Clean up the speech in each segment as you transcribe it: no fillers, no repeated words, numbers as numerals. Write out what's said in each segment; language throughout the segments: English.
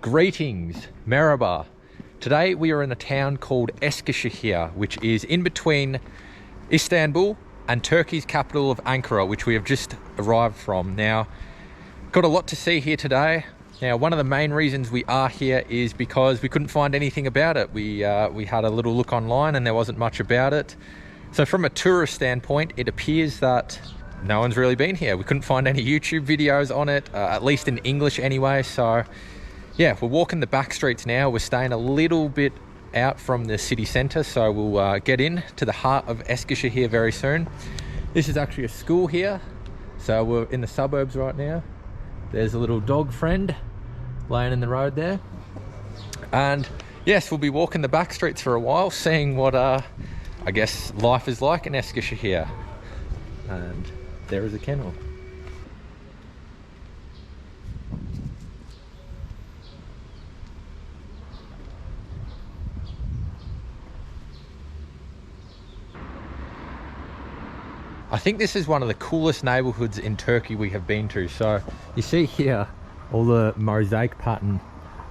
Greetings, Merhaba. Today we are in a town called Eskişehir, which is in between Istanbul and Turkey's capital of Ankara, which we have just arrived from. Now, got a lot to see here today. Now, one of the main reasons we are here is because we couldn't find anything about it. We had a little look online and there wasn't much about it. So from a tourist standpoint, it appears that no one's really been here. We couldn't find any YouTube videos on it, at least in English anyway. So yeah, we're walking the back streets now. We're staying a little bit out from the city centre, so we'll get in to the heart of Eskişehir very soon. This is actually a school here, so we're in the suburbs right now. There's a little dog friend laying in the road there. And yes, we'll be walking the back streets for a while, seeing what I guess life is like in Eskişehir. And there is a kennel. I think this is one of the coolest neighborhoods in Turkey we have been to. So you see here all the mosaic pattern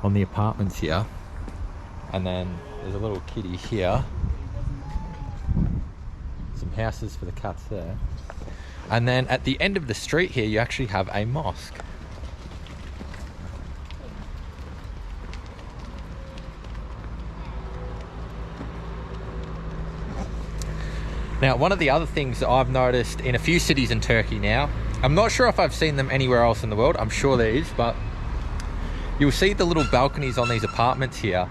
on the apartments here, and then there's a little kitty here, some houses for the cats there, and then at the end of the street here you actually have a mosque. Now, one of the other things that I've noticed in a few cities in Turkey now, I'm not sure if I've seen them anywhere else in the world, I'm sure there is, but you'll see the little balconies on these apartments here.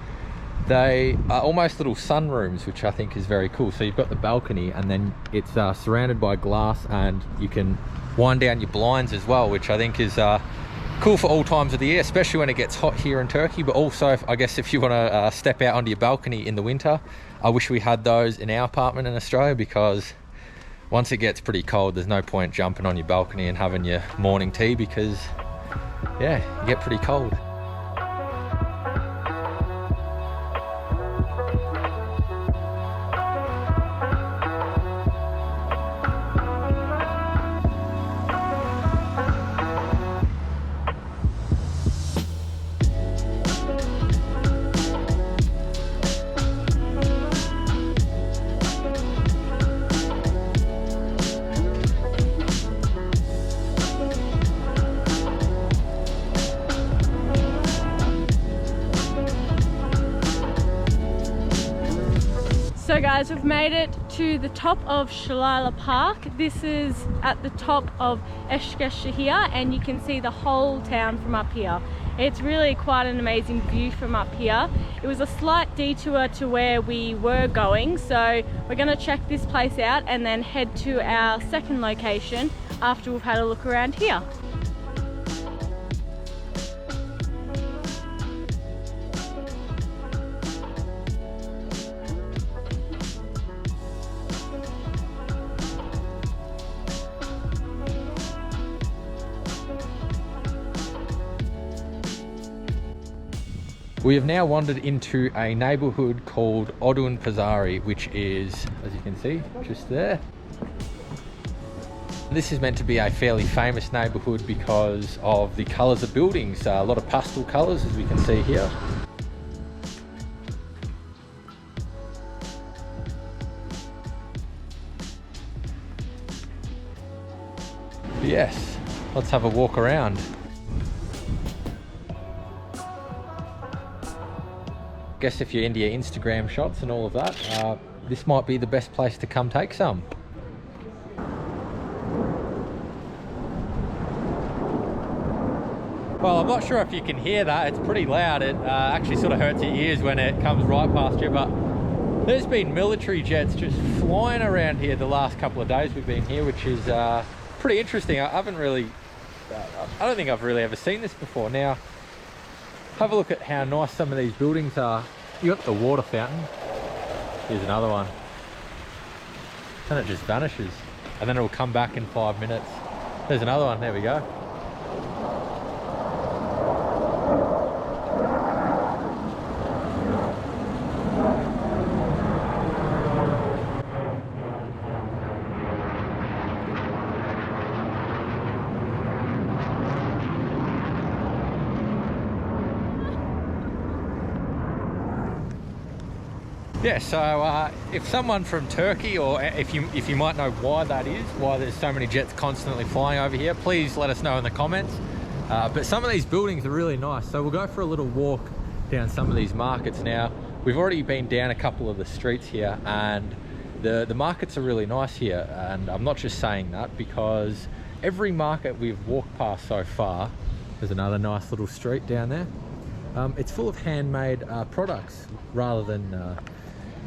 They are almost little sunrooms, which I think is very cool. So you've got the balcony and then it's surrounded by glass, and you can wind down your blinds as well, which I think is cool for all times of the year, especially when it gets hot here in Turkey. But also, I guess if you want to step out onto your balcony in the winter, I wish we had those in our apartment in Australia, because once it gets pretty cold, there's no point jumping on your balcony and having your morning tea, because yeah, you get pretty cold. So guys, we've made it to the top of Şelale Park. This is at the top of Eskişehir, and you can see the whole town from up here. It's really quite an amazing view from up here. It was a slight detour to where we were going, so we're going to check this place out and then head to our second location after we've had a look around here. We have now wandered into a neighborhood called Odunpazari, which is, as you can see, just there. This is meant to be a fairly famous neighborhood because of the colors of buildings, a lot of pastel colors, as we can see here. But yes, let's have a walk around. Guess if you're into your Instagram shots and all of that, this might be the best place to come take some. Well, I'm not sure if you can hear that. It's pretty loud. It actually sort of hurts your ears when it comes right past you, but there's been military jets just flying around here the last couple of days we've been here, which is pretty interesting. I don't think I've really ever seen this before. Now, have a look at how nice some of these buildings are. You got the water fountain. Here's another one. And it just vanishes. And then it'll come back in 5 minutes. There's another one, there we go. Yeah, so if someone from Turkey, or if you might know why that is, why there's so many jets constantly flying over here, please let us know in the comments. But some of these buildings are really nice, so we'll go for a little walk down some of these markets now. We've already been down a couple of the streets here, and the markets are really nice here. And I'm not just saying that, because every market we've walked past so far, there's another nice little street down there. It's full of handmade products, rather than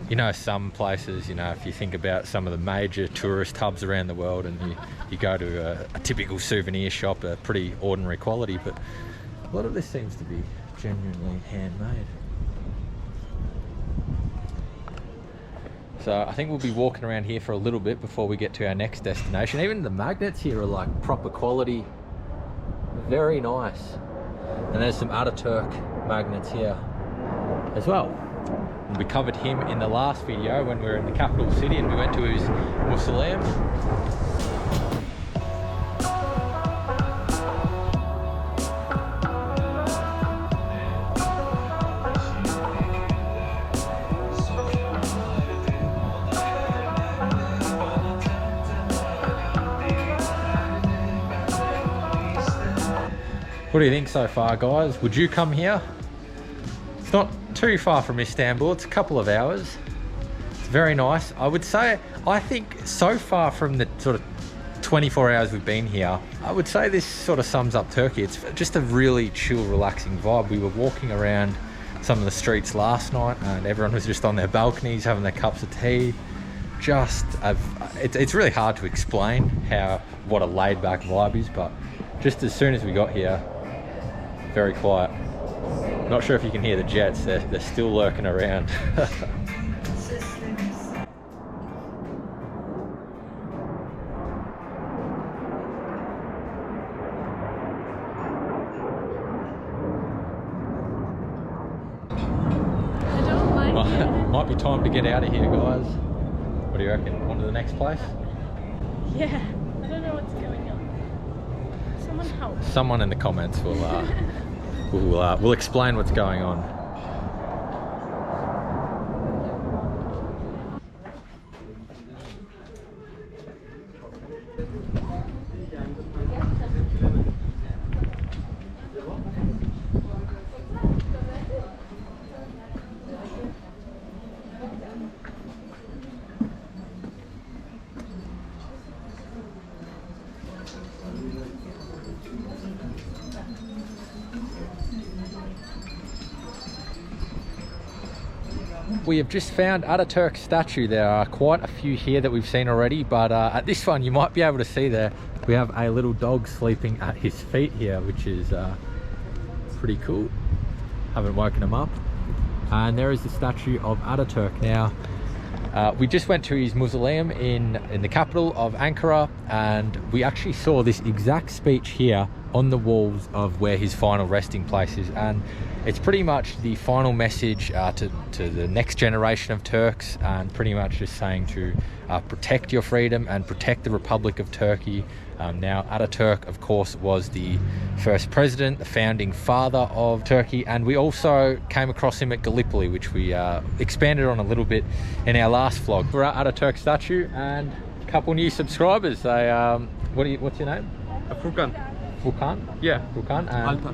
you know, some places, you know, if you think about some of the major tourist hubs around the world, and you go to a typical souvenir shop, a pretty ordinary quality, but a lot of this seems to be genuinely handmade. So I think we'll be walking around here for a little bit before we get to our next destination. Even the magnets here are like proper quality, very nice. And there's some Atatürk magnets here as well. And we covered him in the last video when we were in the capital city and we went to his mausoleum. What do you think so far, guys? Would you come here? It's not too far from Istanbul, it's a couple of hours. It's very nice. I would say, I think so far from the sort of 24 hours we've been here, I would say this sort of sums up Turkey. It's just a really chill, relaxing vibe. We were walking around some of the streets last night and everyone was just on their balconies having their cups of tea. It's really hard to explain what a laid-back vibe is, but just as soon as we got here, very quiet. Not sure if you can hear the jets, they're still lurking around. I don't like it. Might be time to get out of here, guys. What do you reckon? On to the next place? Yeah, I don't know what's going on. Someone help. Someone in the comments will explain what's going on. We have just found Atatürk's statue. There are quite a few here that we've seen already, but at this one you might be able to see there we have a little dog sleeping at his feet here, which is pretty cool. Haven't woken him up. And there is the statue of Atatürk. Now we just went to his mausoleum in the capital of Ankara, and we actually saw this exact speech here on the walls of where his final resting place is, and it's pretty much the final message to the next generation of Turks, and pretty much just saying to protect your freedom and protect the Republic of Turkey. Now Atatürk, of course, was the first president, the founding father of Turkey, and we also came across him at Gallipoli, which we expanded on a little bit in our last vlog. We're at Atatürk statue and a couple new subscribers. They what's your name? Furkan. Furkan? Yeah. Furkan and Alper.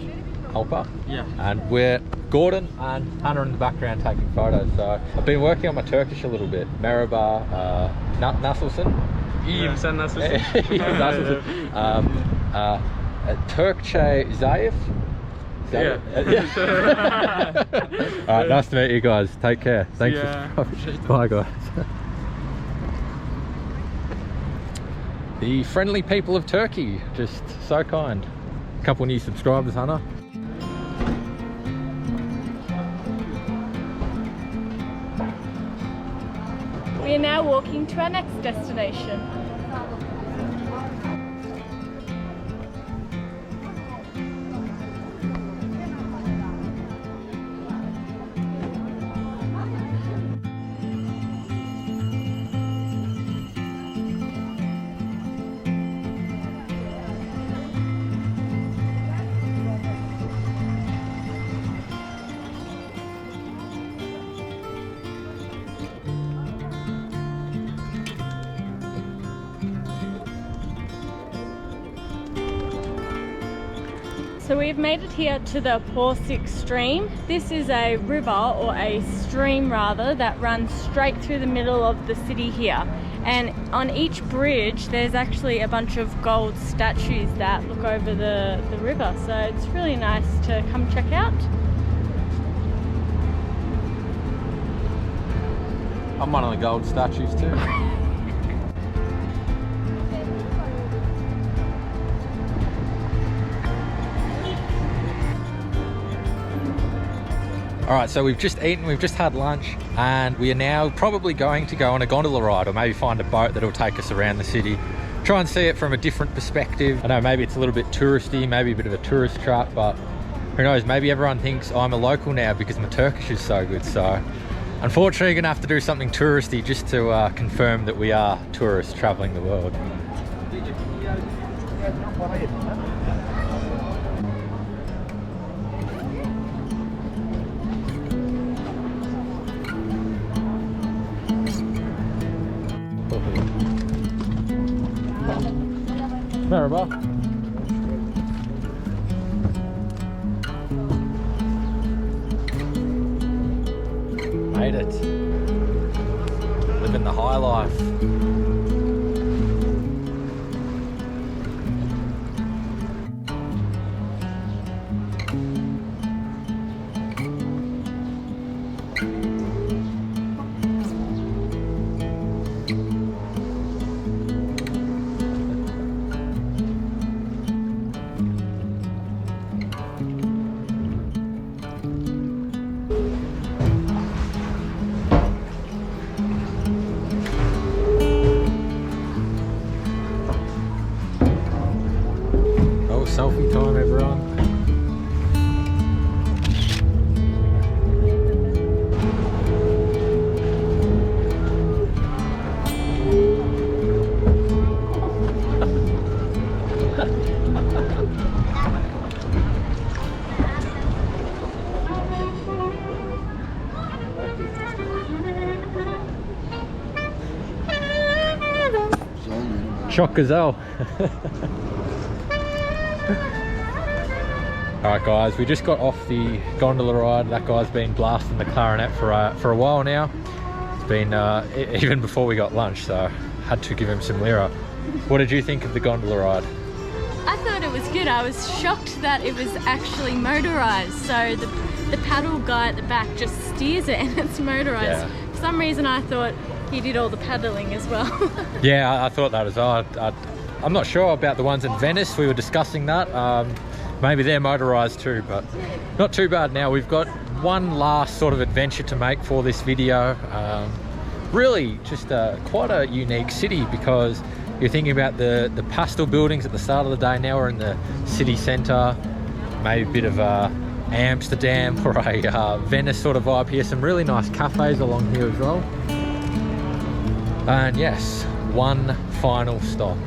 Alper? Yeah. And we're Gordon and Hannah in the background taking photos. So I've been working on my Turkish a little bit. Merhaba, nasılsın? İyiyim, sen nasılsın? İyiyim, nasılsın? Turkçe zayıf? Yeah. All right, nice to meet you guys. Take care. Thanks. Yeah. Bye, guys. The friendly people of Turkey, just so kind. A couple new subscribers, Hannah. We are now walking to our next destination. So we've made it here to the Porsik stream. This is a river, or a stream rather, that runs straight through the middle of the city here. And on each bridge there's actually a bunch of gold statues that look over the river. So it's really nice to come check out. I'm one of the gold statues too. Alright, so we've just eaten, we've just had lunch, and we are now probably going to go on a gondola ride, or maybe find a boat that'll take us around the city. Try and see it from a different perspective. I know maybe it's a little bit touristy, maybe a bit of a tourist trap, but who knows, maybe everyone thinks I'm a local now because my Turkish is so good. So unfortunately, you're gonna have to do something touristy just to confirm that we are tourists traveling the world. Merhaba. Made it. Living the high life. Selfie time, everyone. Çok güzel. Alright guys, we just got off the gondola ride. That guy's been blasting the clarinet for a while now. It's been even before we got lunch, so had to give him some lira. What did you think of the gondola ride? I thought it was good. I was shocked that it was actually motorized. So the paddle guy at the back just steers it and it's motorized. Yeah. For some reason I thought he did all the paddling as well. Yeah, I thought that as well. I'm not sure about the ones in Venice. We were discussing that. Maybe they're motorized too, but not too bad. Now we've got one last sort of adventure to make for this video. Really just quite a unique city, because you're thinking about the pastel buildings at the start of the day. Now we're in the city centre, maybe a bit of Amsterdam or a Venice sort of vibe here. Some really nice cafes along here as well. And yes, one final stop.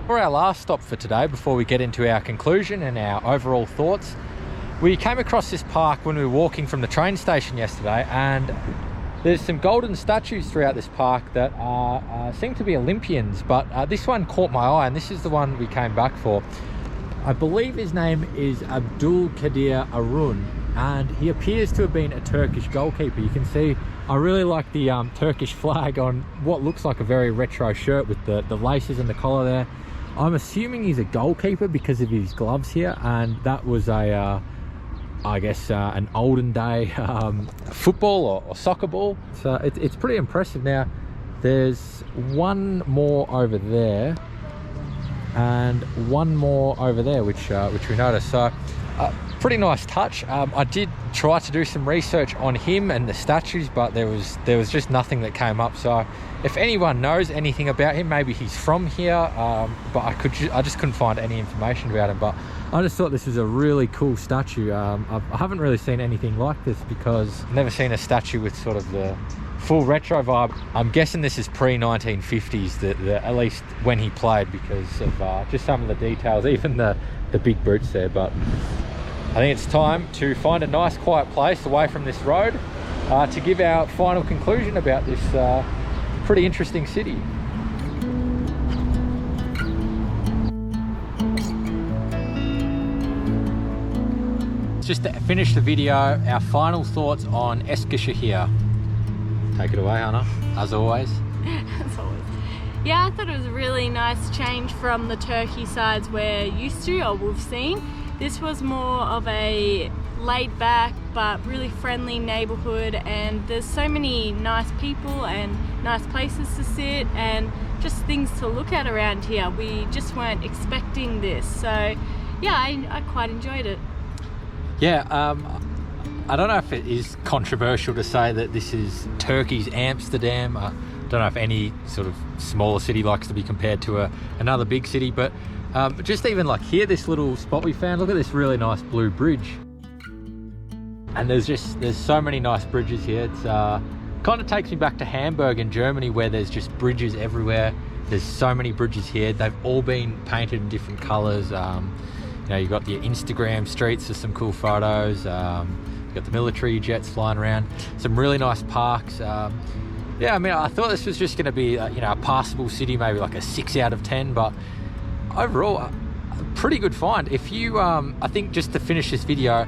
For our last stop for today, before we get into our conclusion and our overall thoughts, we came across this park when we were walking from the train station yesterday, and there's some golden statues throughout this park that seem to be Olympians, but this one caught my eye, and this is the one we came back for. I believe his name is Abdul Kadir Arun, and he appears to have been a Turkish goalkeeper. You can see I really like the Turkish flag on what looks like a very retro shirt with the laces and the collar there. I'm assuming he's a goalkeeper because of his gloves here, and that was a I guess an olden day football or soccer ball. So it's pretty impressive. Now there's one more over there and one more over there which we noticed. So pretty nice touch. I did try to do some research on him and the statues, but there was just nothing that came up. So if anyone knows anything about him, maybe he's from here, but I just couldn't find any information about him. But I just thought this was a really cool statue. I haven't really seen anything like this, because I've never seen a statue with sort of the full retro vibe. I'm guessing this is pre-1950s, that at least when he played, because of just some of the details, even the big boots there. But I think it's time to find a nice quiet place away from this road to give our final conclusion about this pretty interesting city. Just to finish the video, our final thoughts on Eskişehir. Take it away, Hannah, as always. As always. Yeah, I thought it was a really nice change from the Turkey sides we're used to, or we've seen. This was more of a laid back but really friendly neighborhood, and there's so many nice people and nice places to sit and just things to look at around here. We just weren't expecting this, so yeah, I quite enjoyed it. Yeah, I don't know if it is controversial to say that this is Turkey's Amsterdam. I don't know if any sort of smaller city likes to be compared to another big city, but just even like here, this little spot we found, look at this really nice blue bridge. And there's so many nice bridges here. It's kind of takes me back to Hamburg in Germany, where there's just bridges everywhere. There's so many bridges here. They've all been painted in different colors. You know, you've got the Instagram streets with some cool photos. You've got the military jets flying around. Some really nice parks. Yeah, I mean, I thought this was just going to be, you know, a passable city, maybe like a 6 out of 10. But overall, a pretty good find. If you, I think just to finish this video,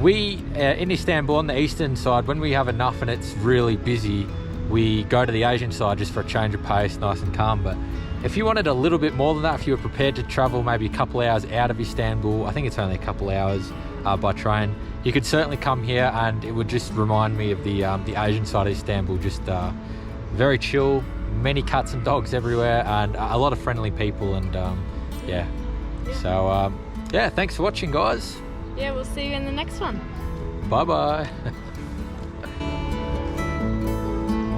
we in Istanbul on the eastern side, when we have enough and it's really busy, we go to the Asian side just for a change of pace, nice and calm. But if you wanted a little bit more than that, if you were prepared to travel maybe a couple hours out of Istanbul, I think it's only a couple hours by train, you could certainly come here, and it would just remind me of the Asian side of Istanbul. Just very chill, many cats and dogs everywhere, and a lot of friendly people. And yeah, so yeah, thanks for watching, guys. Yeah, we'll see you in the next one. Bye bye.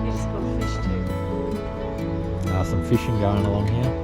You just got fish too. Some fishing going along here.